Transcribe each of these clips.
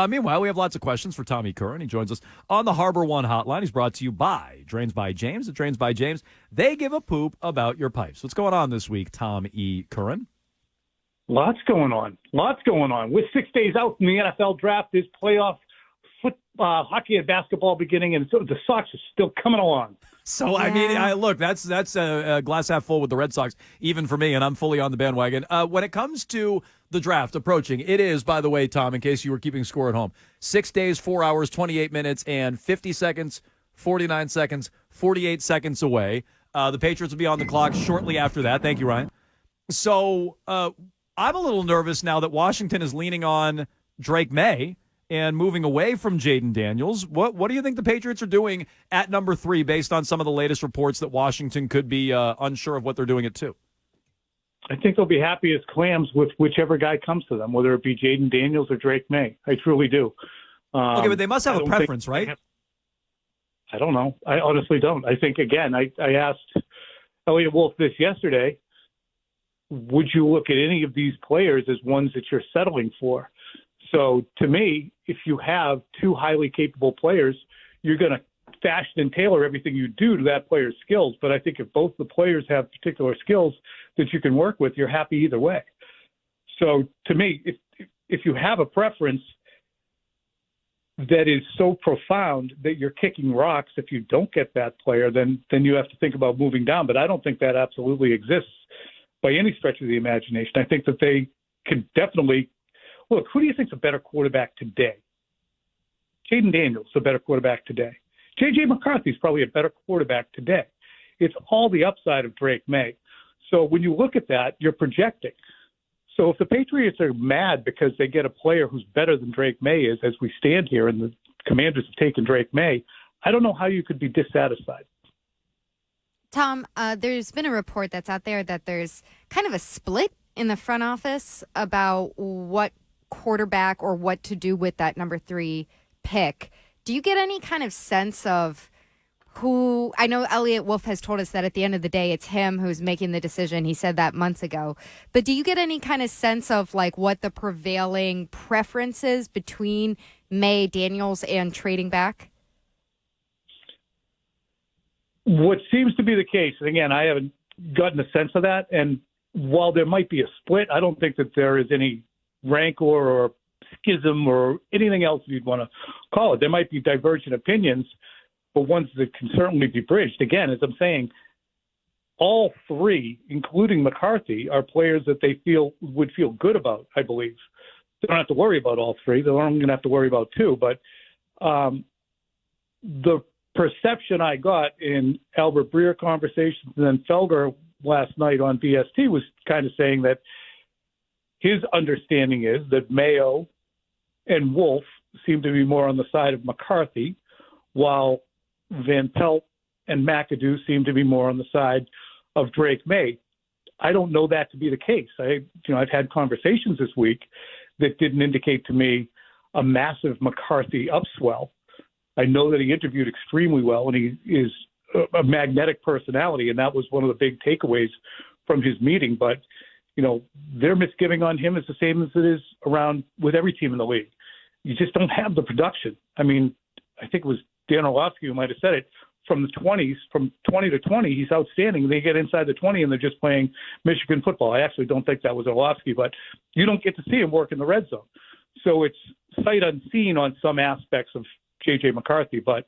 Meanwhile, we have lots of questions for Tommy Curran. He joins us on the Harbor One hotline. He's brought to you by Drains by James. At Drains by James, they give a poop about your pipes. What's going on this week, Tom E. Curran? Lots going on. With 6 days out from the NFL draft, there's playoff hockey and basketball beginning, and so the Sox are still coming along. So, yeah. I mean, look, that's a glass half full with the Red Sox, even for me, and I'm fully on the bandwagon. When it comes to the draft approaching, it is, by the way, Tom, in case you were keeping score at home, 6 days, 4 hours, 28 minutes, and 50 seconds, 49 seconds, 48 seconds away. The Patriots will be on the clock shortly after that. Thank you, Ryan. So, I'm a little nervous now that Washington is leaning on Drake May and moving away from Jaden Daniels. What do you think the Patriots are doing at number 3 based on some of the latest reports that Washington could be unsure of what they're doing at 2? I think they'll be happy as clams with whichever guy comes to them, whether it be Jaden Daniels or Drake May. I truly do. Okay, but they must have a preference, right? I don't know. I honestly don't. I think, again, I asked Eliot Wolf this yesterday, would you look at any of these players as ones that you're settling for? So to me, if you have 2 highly capable players, you're going to fashion and tailor everything you do to that player's skills. But I think if both the players have particular skills that you can work with, you're happy either way. So to me, if you have a preference that is so profound that you're kicking rocks if you don't get that player, then you have to think about moving down. But I don't think that absolutely exists by any stretch of the imagination. I think that they can definitely look. Who do you think is a better quarterback today? Jaden Daniels is a better quarterback today. J.J. McCarthy is probably a better quarterback today. It's all the upside of Drake May. So when you look at that, you're projecting. So if the Patriots are mad because they get a player who's better than Drake May is, as we stand here, and the Commanders have taken Drake May, I don't know how you could be dissatisfied. Tom, there's been a report that's out there that there's kind of a split in the front office about what quarterback or what to do with that number 3 pick. Do you get any kind of sense of who? I know Eliot Wolf has told us that at the end of the day, it's him who's making the decision. He said that months ago. But do you get any kind of sense of like what the prevailing preference is between May, Daniels, and trading back? What seems to be the case, and again, I haven't gotten a sense of that, and while there might be a split, I don't think that there is any rancor or schism or anything else you'd want to call it. There might be divergent opinions, but ones that can certainly be bridged. Again, as I'm saying, all 3, including McCarthy, are players that they would feel good about, I believe. They don't have to worry about all 3. They're only going to have to worry about 2. But the perception I got in Albert Breer conversations and then Felger last night on BST was kind of saying that his understanding is that Mayo and Wolf seem to be more on the side of McCarthy, while Van Pelt and McAdoo seem to be more on the side of Drake May. I don't know that to be the case. I've had conversations this week that didn't indicate to me a massive McCarthy upswell. I know that he interviewed extremely well, and he is a magnetic personality, and that was one of the big takeaways from his meeting. But, their misgiving on him is the same as it is around with every team in the league. You just don't have the production. I mean, I think it was Dan Orlovsky who might have said it. From the 20s, from 20 to 20, he's outstanding. They get inside the 20, and they're just playing Michigan football. I actually don't think that was Orlovsky, but you don't get to see him work in the red zone. So it's sight unseen on some aspects of J.J. McCarthy, but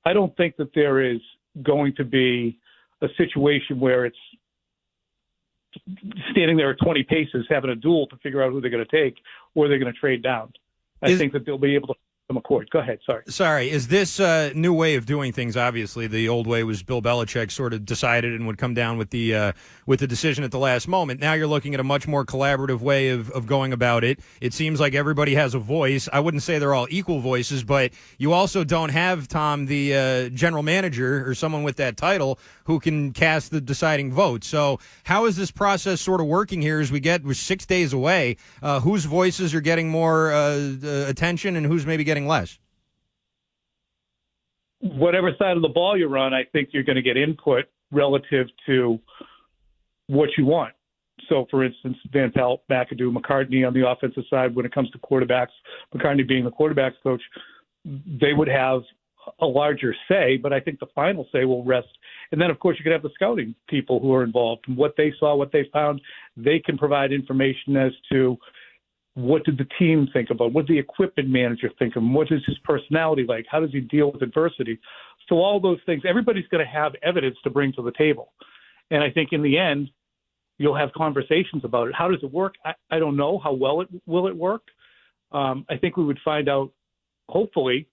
I don't think that there is going to be a situation where it's standing there at 20 paces having a duel to figure out who they're going to take or they're going to trade down. I think that they'll be able to McCourt. Go ahead. Sorry. Is this a new way of doing things? Obviously, the old way was Bill Belichick sort of decided and would come down with the decision at the last moment. Now you're looking at a much more collaborative way of going about it. It seems like everybody has a voice. I wouldn't say they're all equal voices, but you also don't have, Tom, the general manager or someone with that title who can cast the deciding vote. So how is this process sort of working here as we're 6 days away? Whose voices are getting more attention and who's maybe getting less? Whatever side of the ball you're on, I think you're going to get input relative to what you want. So, for instance, Van Pelt, McAdoo, McCartney on the offensive side, when it comes to quarterbacks, McCartney being the quarterbacks coach, they would have a larger say, but I think the final say will rest. And then, of course, you could have the scouting people who are involved. And what they saw, what they found, they can provide information as to what did the team think about, what did the equipment manager think of him, what is his personality like, how does he deal with adversity. So all those things, everybody's going to have evidence to bring to the table. And I think in the end, you'll have conversations about it. How does it work? I don't know. How well will it work? I think we would find out, hopefully,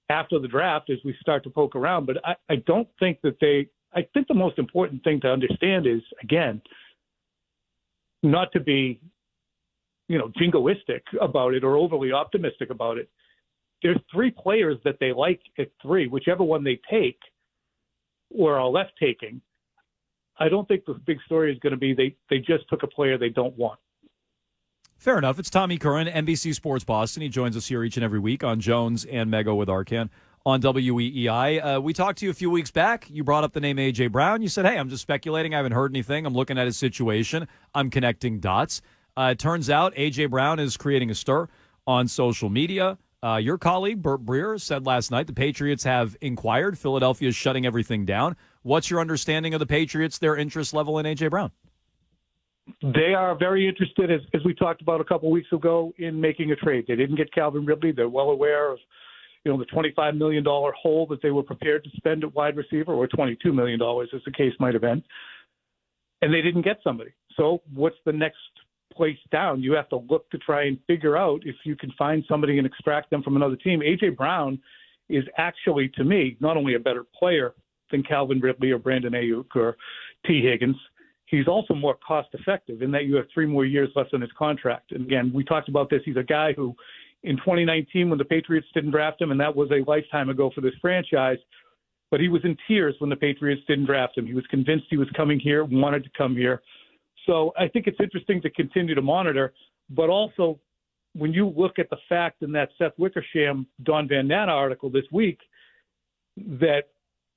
after the draft as we start to poke around. But I don't think that I think the most important thing to understand is, again, not to be, jingoistic about it or overly optimistic about it. There's 3 players that they like at 3, whichever one they take or are left taking. I don't think the big story is going to be they just took a player they don't want. Fair enough. It's Tommy Curran, NBC Sports Boston. He joins us here each and every week on Jones and Mego with Arcan on WEEI. We talked to you a few weeks back. You brought up the name A.J. Brown. You said, hey, I'm just speculating. I haven't heard anything. I'm looking at his situation. I'm connecting dots. It turns out A.J. Brown is creating a stir on social media. Your colleague, Burt Breer, said last night the Patriots have inquired. Philadelphia is shutting everything down. What's your understanding of the Patriots, their interest level in A.J. Brown? They are very interested, as we talked about a couple weeks ago, in making a trade. They didn't get Calvin Ridley. They're well aware of, the $25 million hole that they were prepared to spend at wide receiver, or $22 million, as the case might have been. And they didn't get somebody. So what's the next place down? You have to look to try and figure out if you can find somebody and extract them from another team. A.J. Brown is actually, to me, not only a better player than Calvin Ridley or Brandon Ayuk or T. Higgins, he's also more cost-effective in that you have 3 more years left on his contract. And again, we talked about this. He's a guy who, in 2019, when the Patriots didn't draft him, and that was a lifetime ago for this franchise, but he was in tears when the Patriots didn't draft him. He was convinced he was coming here, wanted to come here. So I think it's interesting to continue to monitor, but also when you look at the fact in that Seth Wickersham, Don Van Natta article this week, that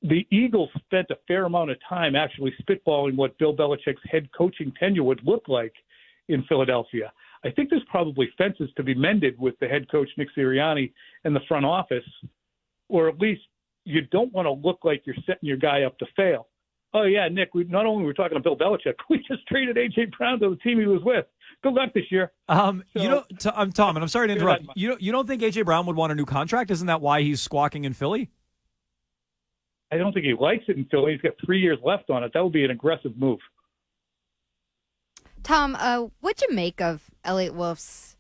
the Eagles spent a fair amount of time actually spitballing what Bill Belichick's head coaching tenure would look like in Philadelphia. I think there's probably fences to be mended with the head coach, Nick Sirianni, and the front office, or at least you don't want to look like you're setting your guy up to fail. Oh, yeah, Nick, not only were we talking to Bill Belichick, we just traded A.J. Brown to the team he was with. Good luck this year. I'm Tom, and I'm sorry to interrupt. You don't think A.J. Brown would want a new contract? Isn't that why he's squawking in Philly? I don't think he likes it in Philly. He's got 3 years left on it. That would be an aggressive move. Tom, what'd you make of Eliot Wolf's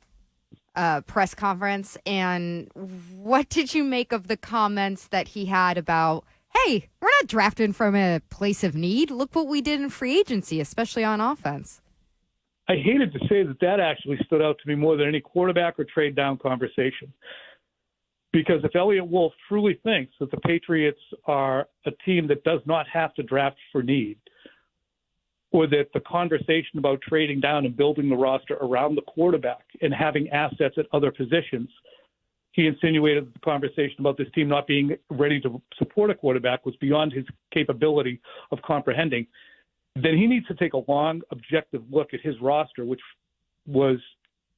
press conference, and what did you make of the comments that he had about, hey, we're not drafting from a place of need. Look what we did in free agency, especially on offense. I hated to say that actually stood out to me more than any quarterback or trade down conversation. Because if Eliot Wolf truly thinks that the Patriots are a team that does not have to draft for need, or that the conversation about trading down and building the roster around the quarterback and having assets at other positions, he insinuated that the conversation about this team not being ready to support a quarterback was beyond his capability of comprehending, then he needs to take a long, objective look at his roster, which was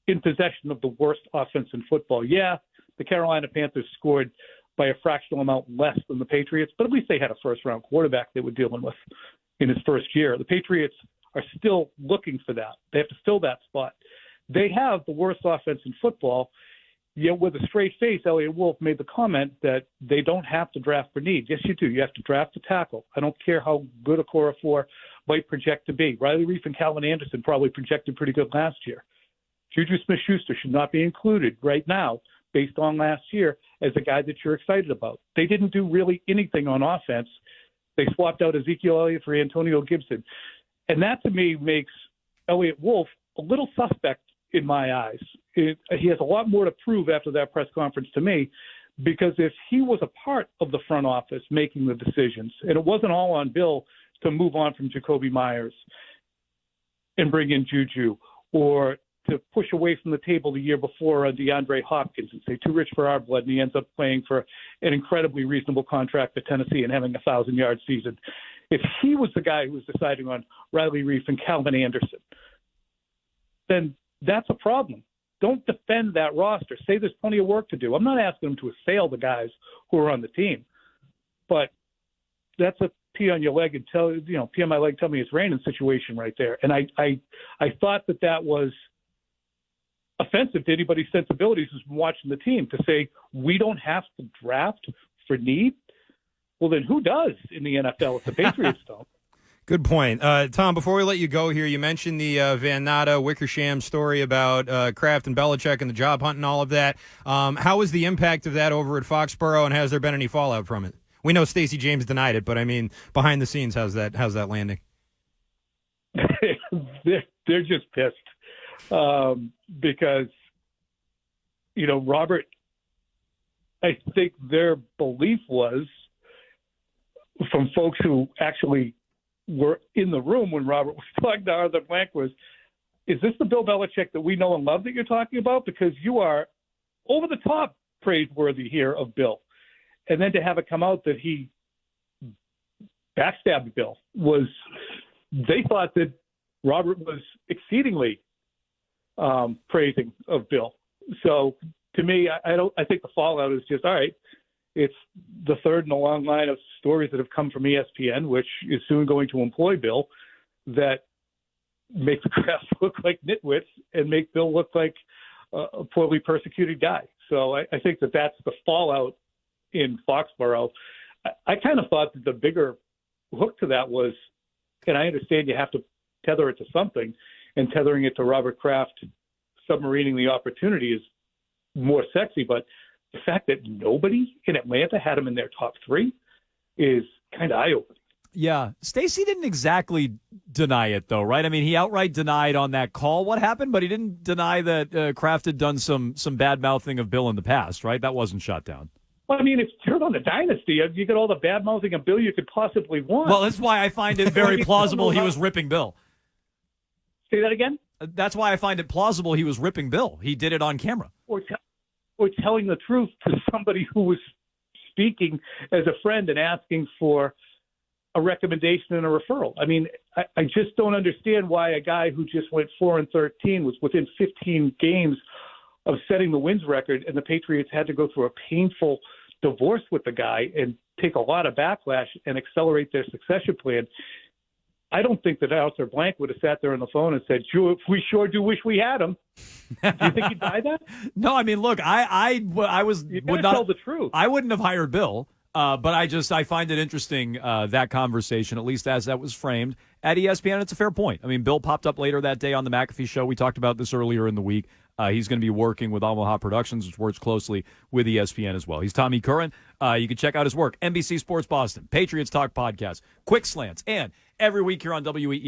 in possession of the worst offense in football. Yeah, the Carolina Panthers scored by a fractional amount less than the Patriots, but at least they had a first-round quarterback they were dealing with in his first year. The Patriots are still looking for that. They have to fill that spot. They have the worst offense in football, yet with a straight face, Eliot Wolf made the comment that they don't have to draft for need. Yes, you do. You have to draft a tackle. I don't care how good a core of 4 might project to be. Riley Reif and Calvin Anderson probably projected pretty good last year. Juju Smith-Schuster should not be included right now based on last year as a guy that you're excited about. They didn't do really anything on offense. They swapped out Ezekiel Elliott for Antonio Gibson. And that, to me, makes Eliot Wolf a little suspect in my eyes. He has a lot more to prove after that press conference to me, because if he was a part of the front office making the decisions, and it wasn't all on Bill to move on from Jacoby Myers and bring in Juju, or to push away from the table the year before on DeAndre Hopkins and say, too rich for our blood, and he ends up playing for an incredibly reasonable contract for Tennessee and having a 1,000-yard season. If he was the guy who was deciding on Riley Reif and Calvin Anderson, then that's a problem. Don't defend that roster. Say there's plenty of work to do. I'm not asking him to assail the guys who are on the team, but that's a pee on your leg and pee on my leg, tell me it's raining situation right there. And I thought that was offensive to anybody's sensibilities who's been watching the team to say we don't have to draft for need. Well, then who does in the NFL if the Patriots don't? Good point. Tom, before we let you go here, you mentioned the Van Natta Wickersham story about Kraft and Belichick and the job hunt and all of that. How was the impact of that over at Foxborough, and has there been any fallout from it? We know Stacey James denied it, but I mean, behind the scenes, how's that landing? They're just pissed because, Robert, I think their belief was from folks who actually were in the room when Robert was talking to Arthur Blank was, is this the Bill Belichick that we know and love that you're talking about? Because you are over the top praiseworthy here of Bill. And then to have it come out that he backstabbed Bill they thought that Robert was exceedingly praising of Bill. So to me, I think the fallout is just, all right, it's the third in a long line of stories that have come from ESPN, which is soon going to employ Bill, that make the Kraft look like nitwits and make Bill look like a poorly persecuted guy. So I think that's the fallout in Foxborough. I kind of thought that the bigger hook to that was, and I understand you have to tether it to something, and tethering it to Robert Kraft submarining the opportunity is more sexy, but the fact that nobody in Atlanta had him in their top three is kind of eye-opening. Yeah. Stacey didn't exactly deny it, though, right? I mean, he outright denied on that call what happened, but he didn't deny that Kraft had done some bad-mouthing of Bill in the past, right? That wasn't shot down. Well, I mean, if you're on the dynasty, you get all the bad-mouthing of Bill you could possibly want. Well, that's why I find it very plausible he was ripping Bill. Say that again? That's why I find it plausible he was ripping Bill. He did it on camera. Or telling the truth to somebody who was speaking as a friend and asking for a recommendation and a referral. I mean, I just don't understand why a guy who just went 4-13 was within 15 games of setting the wins record, and the Patriots had to go through a painful divorce with the guy and take a lot of backlash and accelerate their succession plan. I don't think that Arthur Blank would have sat there on the phone and said, "Sure, we sure do wish we had him." Do you think he'd buy that? No, I mean, look, I would not tell the truth. I wouldn't have hired Bill, but I find it interesting that conversation, at least as that was framed at ESPN. It's a fair point. I mean, Bill popped up later that day on the McAfee show. We talked about this earlier in the week. He's going to be working with Omaha Productions, which works closely with ESPN as well. He's Tommy Curran. You can check out his work, NBC Sports Boston, Patriots Talk Podcast, Quick Slants, and every week here on WEEI.